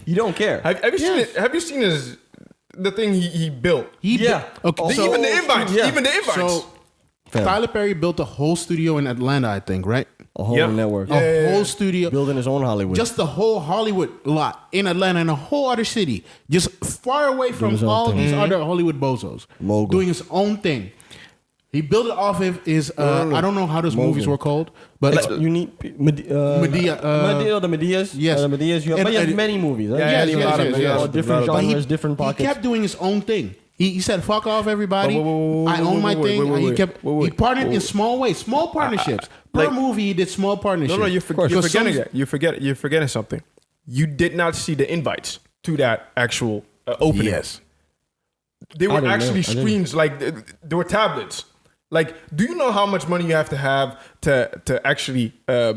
You don't care. Have you seen it? Have you seen the thing he built? Yeah. Okay. The- even the invites. yeah. Even the invites. So Fam. Tyler Perry built a whole studio in Atlanta, I think, right? A whole Yeah. network. A whole studio. Building his own Hollywood. Just the whole Hollywood lot in Atlanta and a whole other city, just far away from his own all thing. these other Hollywood bozos, Mogul. doing his own thing. He built it off of his. I don't know how those movies were called, but Like, you need Medea. The Medeas. yes. The Medeas. You have, And- but you have and- many movies. Huh? Yeah, yes, yeah, yes, lot of- yes, yeah, yes. lot of- different But genres, different he pockets. kept doing his own thing. He said, "Fuck off, everybody! Wait, I own my wait, thing." wait, wait, And he wait, kept. wait, He partnered in wait. small ways, small partnerships. Per like- movie, he did small partnerships. No, you're Because forgetting some- it. You're forgetting something. You did not see the invites to that actual opening. Yes. They were didn't know. actually I didn't. screens. Like there were tablets. Like, do you know how much money you have to actually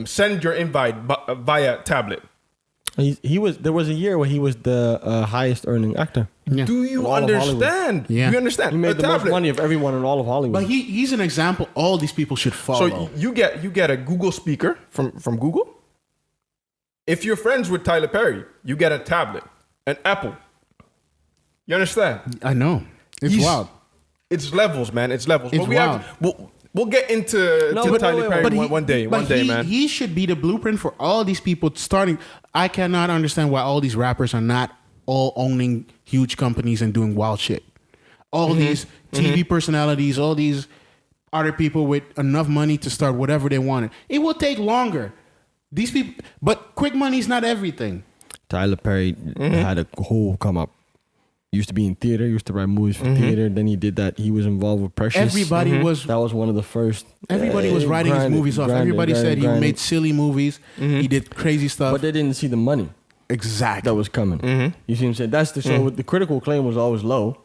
send your invite via tablet? He was. There was a year where he was the highest earning actor. Yeah. Do you all of understand? Yeah. Do you understand? He made A the most tablet. money of everyone in all of Hollywood. But he's an example. All these people should follow. So you get a Google speaker from Google. If you're friends with Tyler Perry, you get a tablet, an Apple. You understand? I know it's He's- wild. It's levels, man. It's levels. It's but we wild. we'll get into No, to but Tyler wait, Perry but one day, man. He should be the blueprint for all these people starting. I cannot understand why all these rappers are not all owning huge companies and doing wild shit. All these TV personalities, all these other people with enough money to start whatever they wanted. It will take longer. These people, but quick money is not everything. Tyler Perry had a whole come up. Used to be in theater. Used to write movies for theater. Then he did that. He was involved with Precious. Everybody was. That was one of the first. Everybody was writing his movies off. Everybody said he made silly movies. He did crazy stuff. But they didn't see the money exactly. that was coming. You see what I'm saying? That's the show. The critical acclaim was always low,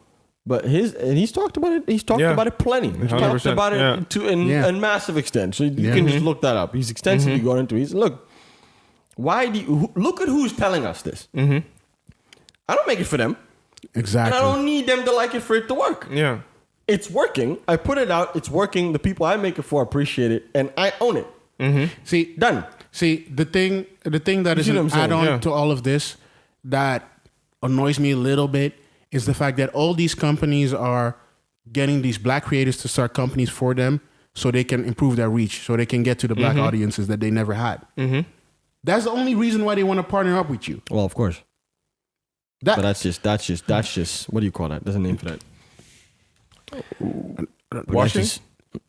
but he's talked about it. He's talked Yeah. about it plenty. He's talked 100%, about it yeah. to in massive extent. So you can just look that up. He's extensively gone into. He's look. Why do you look at who's telling us this? I don't make it for them, and Exactly. I don't need them to like it for it to work. Yeah. It's working. I put it out. It's working. The people I make it for appreciate it, and I own it. See, Done. See, the thing that is see what an I'm saying? add-on Yeah. to all of this that annoys me a little bit is the fact that all these companies are getting these black creators to start companies for them so they can improve their reach, so they can get to the black audiences that they never had. That's the only reason why they want to partner up with you. Well, of course. That, But that's just. What do you call that? There's a name for that. Washing?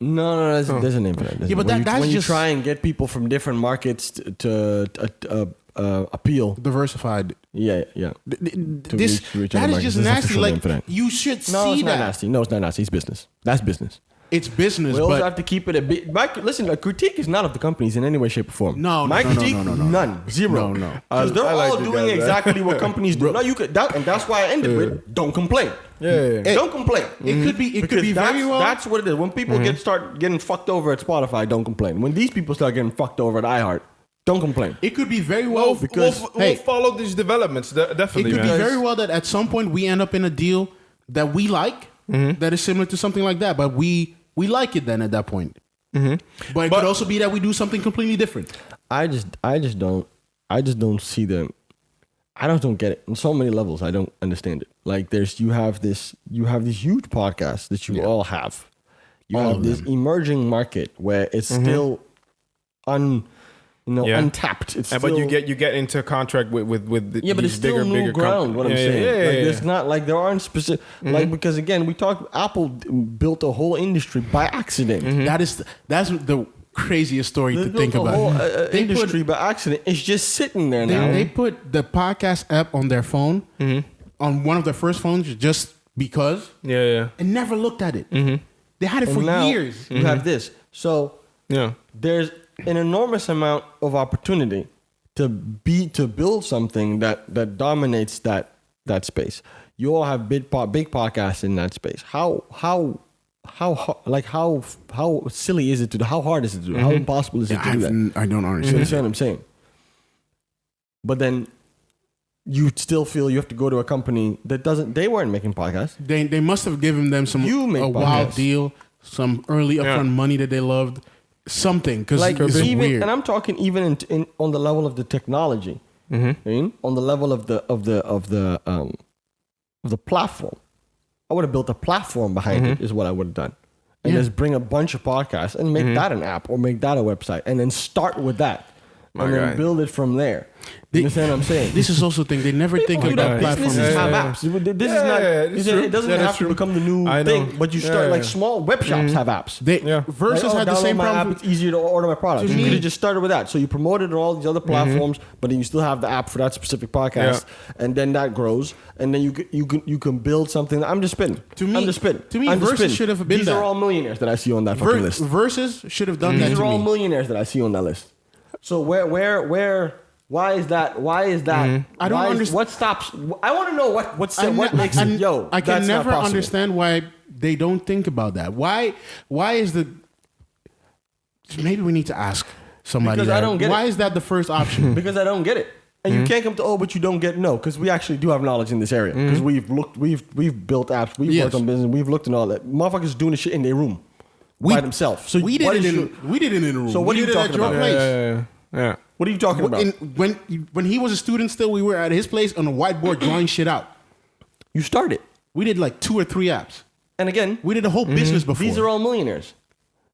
No, there's a name for that. Yeah, but that's when you just try and get people from different markets to appeal. diversified. Yeah. This reach that other is just markets. There's nasty. official name Like for that. you should No, see it's not that. nasty. No, it's not nasty. It's business. That's business. It's business, We also but have to keep it a bit. Listen, a critique is not of the companies in any way, shape, or form. No, my no, critique, no. none, zero. No. Because they're I like all you doing guys, exactly what companies do. No, you could, and that's why I ended with don't complain. Yeah. Don't complain. it could be Because very well. That's what it is. When people start getting fucked over at Spotify, don't complain. When these people start getting fucked over at iHeart, don't complain. It could be very well because- we'll follow these developments. it Definitely, could be man. very well that at some point we end up in a deal that we like that is similar to something like that, but we like it then at that point. But it could also be that we do something completely different. I just don't see them. I don't get it on so many levels. I don't understand it. Like you have these huge podcasts that you all have. You All have of this them. emerging market where it's still untapped. It's But still, you get into contract with the, yeah, but these it's still new ground. What I'm saying, like, there's not like there aren't specific like because again we talked. Apple built a whole industry by accident. That's the craziest story They to built think a about. whole They industry by accident. It's just sitting there now. They put the podcast app on their phone, on one of their first phones, just because, Yeah. and never looked at it. They had it for And now years. You have this. So Yeah. there's an enormous amount of opportunity to build something that dominates that space. You all have big podcasts in that space. How silly is it to do? How hard is it to do? How impossible is it to do that? I don't You understand. understand what I'm saying? But then you still feel you have to go to a company that doesn't. They weren't making podcasts. They must have given them a wild podcasts. deal, some early upfront money that they loved, something because Like it's even, weird. and I'm talking even in on the level of the technology, I mean, on the level of the platform. I would have built a platform behind it. Is what I would have done, and Yeah. just bring a bunch of podcasts and make that an app or make that a website, and then start with that, My and guy. then build it from there. You understand what I'm saying? This is also a thing they never think People do about that. platforms. Businesses have Yeah. apps. This Yeah, is not. it's true. It doesn't Yeah, that's have to true. become the new I know. thing, but you start Yeah. like small web shops have apps. Versus Like, had the download same my problem. app. It's easier to order my products. To You me- could have just started with that. So you promoted on all these other platforms, but then you still have the app for that specific podcast, and then that grows, and then you can build something. I'm just spitting. To me- I'm just spitting. to me, I'm just Versus spitting. should have been These that. are all millionaires that I see on that fucking list. Versus should have done that These to are all me. millionaires that I see on that list. So where? Why is that? I don't understand. What stops? I want to know what makes it. Yo, I can that's not never possible. understand why they don't think about that. Why is the? Maybe we need to ask somebody. Because I don't get why it. is that the first option? Because I don't get it. And you can't come to but you don't get no, because we actually do have knowledge in this area. Because we've built apps, we've Yes. worked on business, we've looked and all that. Motherfuckers doing this shit in their room by themselves. So we did what it is in your- we did it in a room. So what We are you did it at talking your about? place. Yeah. What are you talking about? When he was a student still, we were at his place on a whiteboard drawing shit out. You started. We did like 2 or 3 apps. And again, We did a whole business before. these are all millionaires.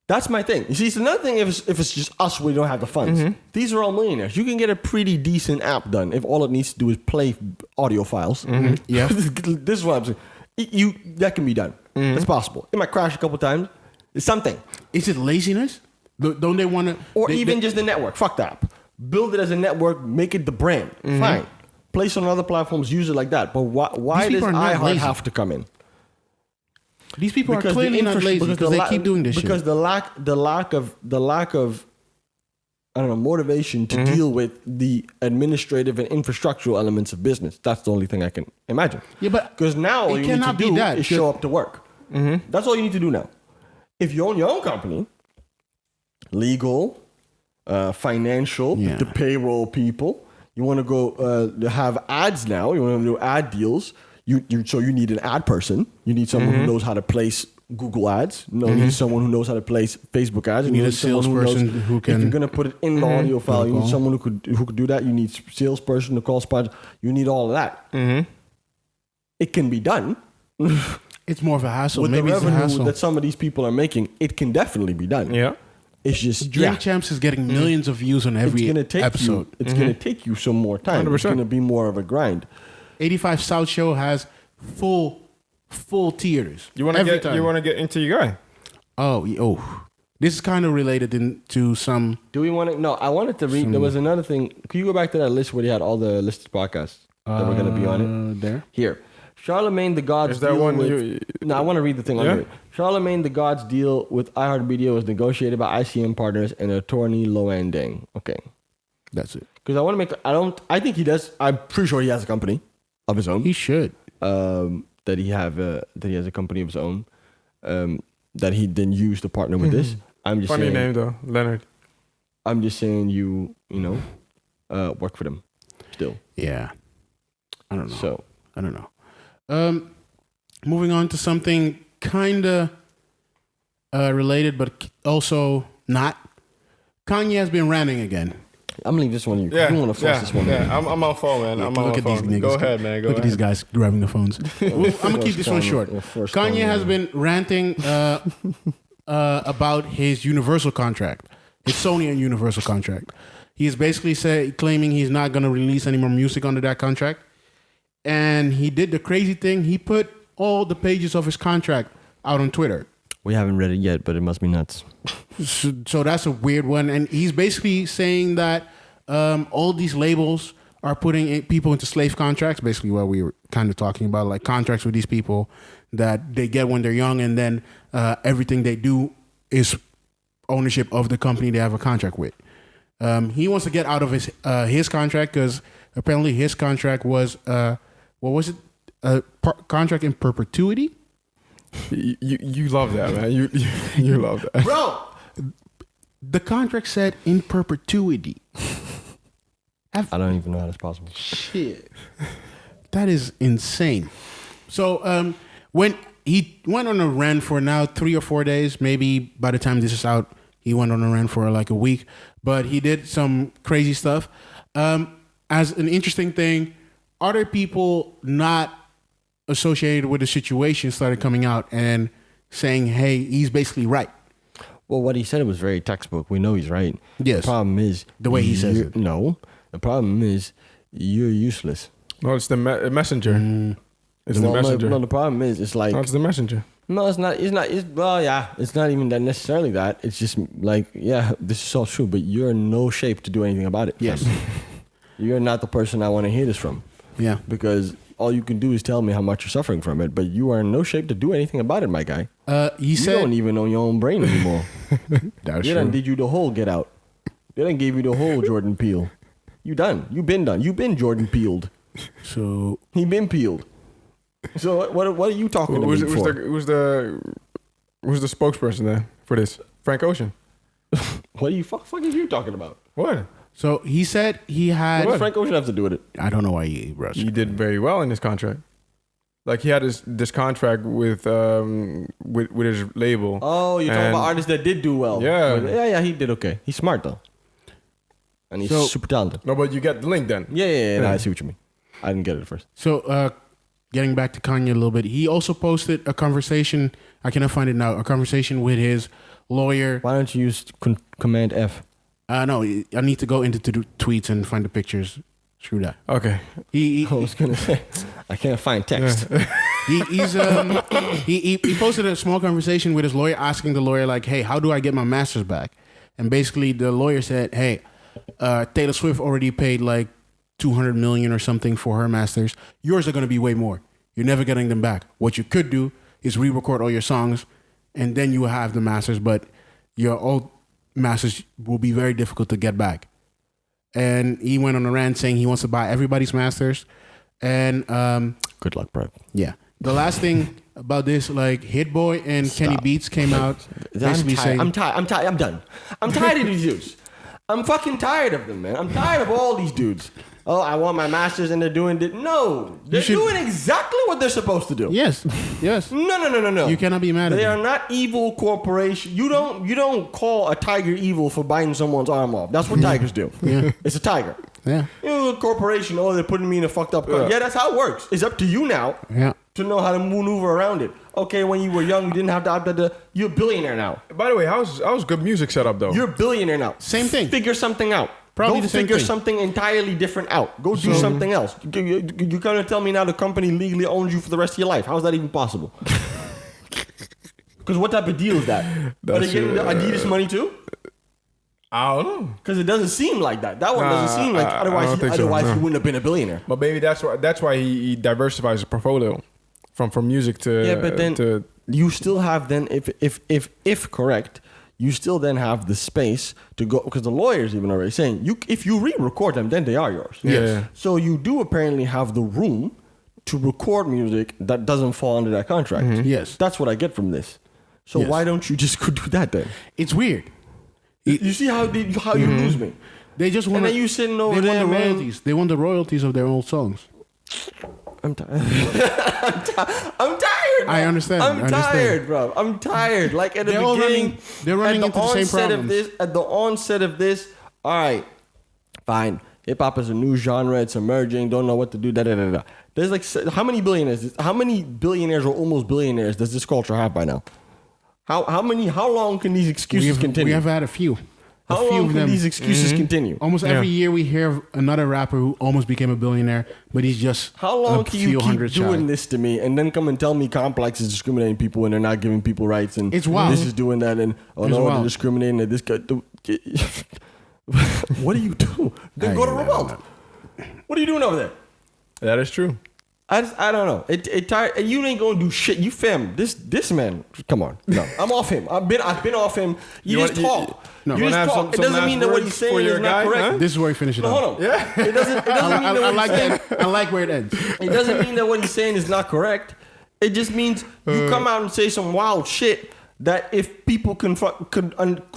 That's my thing. You see, it's another thing if it's just us, we don't have the funds. These are all millionaires. You can get a pretty decent app done if all it needs to do is play audio files. Yeah. This is what I'm saying. That can be done. It's possible. It might crash a couple times. It's something. Is it laziness? Don't they want to? Or even just the network. Fuck the app. Build it as a network. Make it the brand. Fine. Place on other platforms. Use it like that. But why These does people are not iHeart lazy. have to come in? These people are the clearly not lazy because they keep doing this because shit. the lack of I don't know motivation to deal with the administrative and infrastructural elements of business. That's the only thing I can imagine. Yeah, but because now all it you need to cannot be do that. is show up to work. That's all you need to do now. If you own your own company, legal, financial, Yeah. the payroll people, you want to go have ads now. You want to do ad deals. So you need an ad person. You need someone who knows how to place Google ads. You need someone who knows how to place Facebook ads. You need a someone salesperson knows who If can- you're gonna put it in the audio file, you need call. someone who could do that. You need salesperson to call spots. You need all of that. It can be done It's more of a hassle. with Maybe the it's a revenue hassle. that some of these people are making. It can definitely be done. Yeah. It's just Drink Champs is getting millions of views on every it's gonna take episode. you. It's gonna take you some more time. 100%. It's gonna be more of a grind. 85 South Show has full theaters. You want to get into your guy? Oh. This is kind of related to some. Do we want to? No, I wanted to read. There was another thing. Can you go back to that list where they had all the listed podcasts that were going to be on it? There. Here. Charlamagne the God's Is there deal one? with... No, I want to read the thing under it. Charlamagne the God's deal with iHeartMedia was negotiated by ICM partners and attorney Loan Deng. Okay. That's it. Because I want to make... I think he does... I'm pretty sure he has a company of his own. He should. That he has a company of his own. That he then used to partner with this. I'm just Funny saying... name though, Leonard. I'm just saying you work for them still. Yeah. I don't know. So... I don't know. Moving on to something kind of related, but also not. Kanye has been ranting again. I'm gonna leave this one to you. Yeah, I don't want to force this one. Yeah, I'm on phone, man. I'm on phone. These niggas. Go ahead, man. Look at these guys grabbing the phones. I'm gonna keep this one short. Kanye has been ranting about his Universal contract, his Sony and Universal contract. He is basically claiming he's not gonna release any more music under that contract. And he did the crazy thing. He put all the pages of his contract out on Twitter. We haven't read it yet, but it must be nuts. So that's a weird one. And he's basically saying that all these labels are putting people into slave contracts, basically what we were kind of talking about, like contracts with these people that they get when they're young, and then everything they do is ownership of the company they have a contract with. He wants to get out of his contract because apparently his contract was... what was it? A contract in perpetuity? You love that, man. You love that. Bro, the contract said in perpetuity. I don't even know how that's possible. Shit. That is insane. So when he went on a rant for now 3 or 4 days, maybe by the time this is out, he went on a rant for like a week, but he did some crazy stuff. As an interesting thing, other people not associated with the situation started coming out and saying, hey, he's basically right. Well, what he said was very textbook. We know he's right. Yes. The problem is... The way he says it. No. The problem is you're useless. No, it's the messenger. It's the messenger. No, the problem is it's like... No, it's the messenger. No, it's not. Well, yeah. It's not even that necessarily that. It's just like, yeah, this is all true, but you're in no shape to do anything about it. Yes. You're not the person I want to hear this from. Yeah. Because all you can do is tell me how much you're suffering from it, but you are in no shape to do anything about it, my guy. You don't even own your own brain anymore. That's They true. done did you the whole Get Out. They done gave you the whole Jordan Peele. You done. You been done. You been Jordan Peeled. So He been peeled. So what are you talking to me for? Who's the spokesperson there for this? Frank Ocean. What are you fuck is you talking about? What? So he said he had... What does Frank Ocean have to do with it? I don't know why he rushed. He did very well in his contract. Like he had this contract with his label. Oh, you're talking about artists that did do well. Yeah. Yeah, he did okay. He's smart though. And he's super talented. No, but you get the link then. Yeah. No, I see what you mean. I didn't get it at first. So getting back to Kanye a little bit, he also posted a conversation, I cannot find it now, a conversation with his lawyer. Why don't you use Command F? No, I need to go into the tweets and find the pictures. Screw that. Okay. He I was gonna say I can't find text. he posted a small conversation with his lawyer, asking the lawyer like, "Hey, how do I get my masters back?" And basically, the lawyer said, "Hey, Taylor Swift already paid like $200 million or something for her masters. Yours are going to be way more. You're never getting them back. What you could do is re-record all your songs, and then you will have the masters. But your old masters will be very difficult to get back." And he went on a rant saying he wants to buy everybody's masters. And Good luck, bro. yeah, the last thing about this, like Hit Boy and Kenny Beats came out basically saying, I'm done. I'm tired of these dudes. I'm fucking tired of them, man. I'm tired of all these dudes. Oh, I want my masters and they're doing it. No, they're doing exactly what they're supposed to do. yes. No. You cannot be mad at They them. are not evil corporations. You don't call a tiger evil for biting someone's arm off. That's what tigers do. Yeah. It's a tiger. Yeah. You know, a corporation, oh, they're putting me in a fucked up car. Yeah, that's how it works. It's up to you now Yeah. to know how to maneuver around it. Okay, when you were young, you didn't have to. You're a billionaire now. By the way, how's good music set up though? You're a billionaire now. Same thing. Figure something out. Probably Go the same figure thing. something entirely different out. Go do something else. You're going to tell me now the company legally owns you for the rest of your life. How is that even possible? Because what type of deal is that? Are they getting the Adidas money too? I don't know. Because it doesn't seem like that. That one doesn't seem like. Otherwise, he wouldn't have been a billionaire. But maybe that's why he diversifies his portfolio from music to but then you still have then if correct, you still then have the space to go because the lawyers even already saying if you re-record them, then they are yours. Yeah. So you do apparently have the room to record music that doesn't fall under that contract. Mm-hmm. Yes. That's what I get from this. So why don't you just go do that then? It's weird. You see how you lose me? They just want. And then you sitting over they there, want the man. royalties. They want the royalties of their old songs. I'm tired. I'm tired. I understand. I'm tired, bro. I'm tired. Like at the They're all beginning, they're running at the into the same onset of problems. at the onset of this, all right, fine. Hip hop is a new genre. It's emerging. Don't know what to do. Da da da da. There's like how many billionaires? How many billionaires or almost billionaires does this culture have by now? How long can these excuses continue? We have had a few. How long can these excuses continue? Almost every year we hear of another rapper who almost became a billionaire, but he's just How long a can few you keep hundred doing shy. this to me and then come and tell me Complex is discriminating people and they're not giving people rights and It's wild. this is doing that and It's they're wild. discriminating and this guy. What do you do? Then go to Revolt. What are you doing over there? that is true. I don't know. It tired. And you ain't gonna do shit. You fam. This man. Come on. No, I'm off him. I've been off him. You just talk. No. You Wanna just have talk. It some doesn't last mean that what words he's for saying your is not guy, correct. huh? This is where we finish it No, off. hold on. Yeah. It doesn't mean that what he's saying. I like where it ends. It doesn't mean that what he's saying is not correct. It just means you come out and say some wild shit that if people can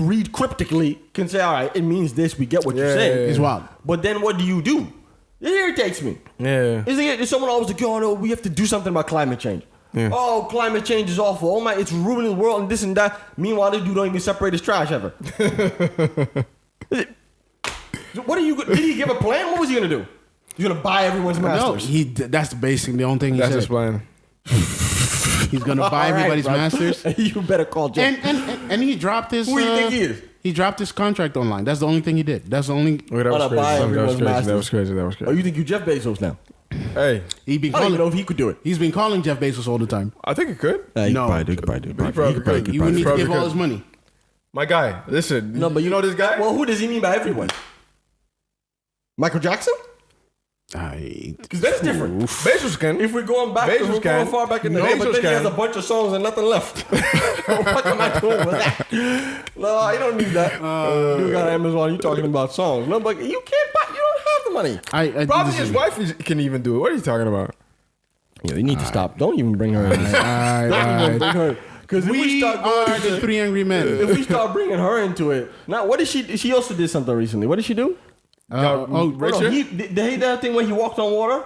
read cryptically, can say, all right, it means this. We get what you're saying. It's wild. But then what do? It irritates me. Yeah. Is someone always like, oh no, we have to do something about climate change. Yeah. Oh, climate change is awful. Oh my, it's ruining the world and this and that. Meanwhile, this dude don't even separate his trash ever. What are you? Did he give a plan? What was he gonna do? He's gonna buy everyone's No, masters. that's basically the only thing he That's said. his plan. He's gonna buy All right, everybody's bro. masters. You better call Jeff. And he dropped his. Who do you think he is? He dropped his contract online. That's the only thing he did. That's the only. Wait, that was Wanna buy crazy. That was everyone's crazy. That masters. was crazy. That was Oh, crazy. you think you Jeff Bezos now? Hey, He's been I don't even know calling. if he could do it. He's been calling Jeff Bezos all the time. I think it could. He No. could probably do it. He probably could. He would need to Probably give all could. his money. My guy, listen. No, but you know this guy? Well, who does he mean by everyone? Michael Jackson? Because that's different. Bezos can. If we're going back, Bezos we're can. going far back in the No, day, but Bezos then he has can. a bunch of songs and nothing left. What am I doing with that? No, you don't need that. You got Amazon. You talking about songs? No, but you can't buy. You don't have the money. Probably this his is- wife can even do it. What are you talking about? You need to stop. Don't even bring her in. All right. Because if we We start going are the three angry men. if we start bringing her into it, now what did she? She also did something recently. What did she do? Oh, Hold Richard? on, did he that thing where he walked on water?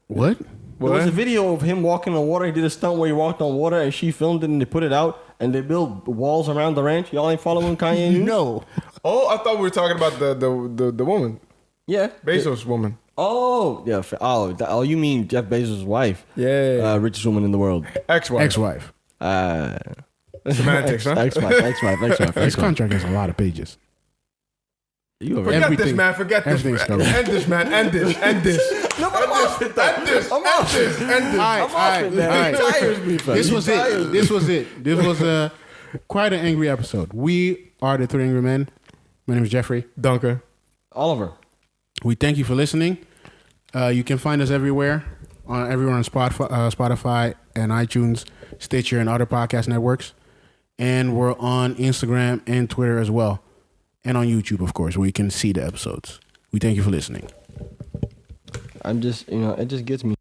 what? There was a video of him walking on water. He did a stunt where he walked on water, and she filmed it and they put it out. And they built walls around the ranch. Y'all ain't following Kanye news? No. Oh, I thought we were talking about the woman, Yeah. Bezos woman. Oh, yeah. Oh, you mean Jeff Bezos' wife? Yeah. Richest woman in the world. Ex-wife. Ex-wife. Semantics, huh? Ex-wife. His contract has a lot of pages. You Forget Everything- this, man. Forget this. everything's Man. covered. End this, man. End this. End this. No, but I'm off it, though. End this. I'm off End this. End this. I'm off it, man. He tires me, fam. This He was tires it. me. This was it. This was quite an angry episode. We are the three angry men. My name is Jeffrey. Duncan. Oliver. We thank you for listening. You can find us everywhere on Spotify and iTunes, Stitcher, and other podcast networks. And we're on Instagram and Twitter as well. And on YouTube, of course, where you can see the episodes. We thank you for listening. I'm just, it just gets me.